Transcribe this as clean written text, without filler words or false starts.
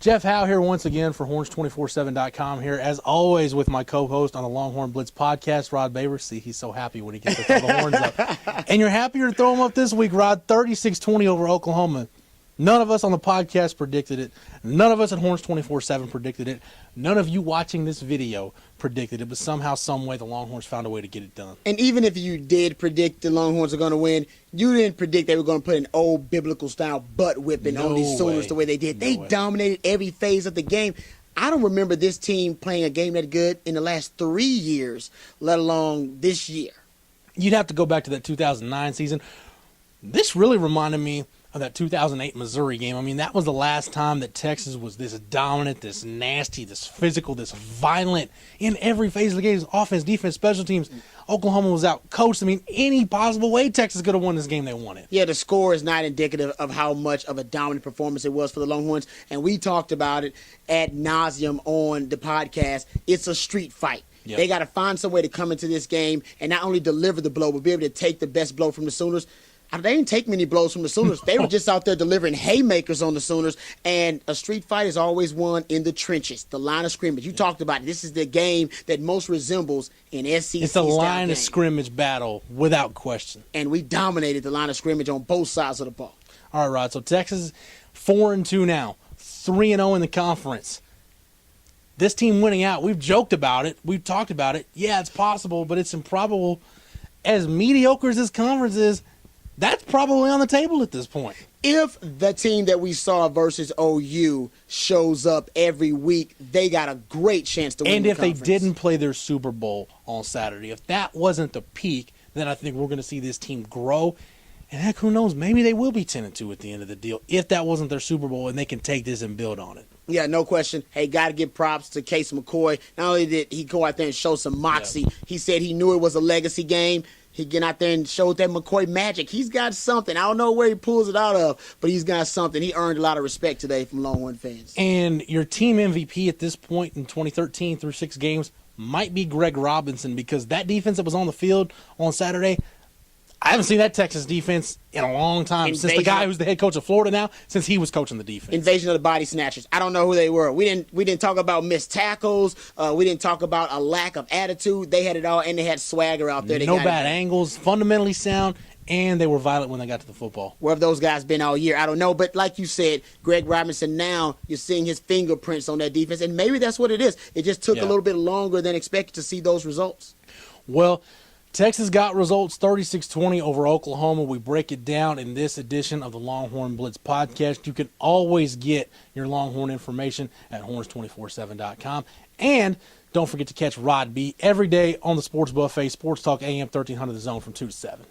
Jeff Howe here once again for Horns247.com here, as always, with my co-host on the Longhorn Blitz podcast, Rod Baber. See, he's so happy when he gets to throw the horns up. And you're happier to throw them up this week, Rod. 36-20 over Oklahoma. None of us on the podcast predicted it. None of us at Horns247 predicted it. None of you watching this video predicted it, but somehow, some way, the Longhorns found a way to get it done. And even if you did predict the Longhorns are going to win, you didn't predict they were going to put an old biblical-style butt-whipping on these Sooners the way they did. They dominated every phase of the game. I don't remember this team playing a game that good in the last 3 years, let alone this year. You'd have to go back to that 2009 season. This really reminded me of that 2008 Missouri game. I mean, that was the last time that Texas was this dominant, this nasty, this physical, this violent in every phase of the game. Offense, defense, special teams. Oklahoma was out coached. I mean, any possible way Texas could have won this game, they won it. Yeah, the score is not indicative of how much of a dominant performance it was for the Longhorns, and we talked about it ad nauseum on the podcast. It's a street fight. Yep. They got to find some way to come into this game and not only deliver the blow, but be able to take the best blow from the Sooners. They didn't take many blows from the Sooners. They were just out there delivering haymakers on the Sooners. And a street fight is always won in the trenches, the line of scrimmage. You talked about it. This is the game that most resembles an SEC. It's a line of scrimmage battle without question. And we dominated the line of scrimmage on both sides of the ball. All right, Rod. So Texas 4-2 now, 3-0 in the conference. This team winning out, we've joked about it. We've talked about it. Yeah, it's possible, but it's improbable. As mediocre as this conference is, that's probably on the table at this point. If the team that we saw versus OU shows up every week, they got a great chance to win the conference. And if they didn't play their Super Bowl on Saturday, if that wasn't the peak, then I think we're going to see this team grow. And heck, who knows, maybe they will be 10-2 at the end of the deal if that wasn't their Super Bowl and they can take this and build on it. Yeah, no question. Hey, got to give props to Case McCoy. Not only did he go out there and show some moxie, he said he knew it was a legacy game. He get out there and showed that McCoy magic. He's got something. I don't know where he pulls it out of, but he's got something. He earned a lot of respect today from Longhorn fans. And your team MVP at this point in 2013 through 6 games might be Greg Robinson, because that defense that was on the field on Saturday, I haven't seen that Texas defense in a long time. Since the guy who's the head coach of Florida now, since he was coaching the defense. Invasion of the body snatchers. I don't know who they were. We didn't talk about missed tackles. We didn't talk about a lack of attitude. They had it all, and they had swagger out there. No bad angles, fundamentally sound, and they were violent when they got to the football. Where have those guys been all year? I don't know. But like you said, Greg Robinson, now you're seeing his fingerprints on that defense, and maybe that's what it is. It just took a little bit longer than expected to see those results. Well, Texas got results 36-20 over Oklahoma. We break it down in this edition of the Longhorn Blitz podcast. You can always get your Longhorn information at horns247.com. And don't forget to catch Rod B every day on the Sports Buffet, Sports Talk AM 1300 The Zone from 2 to 7.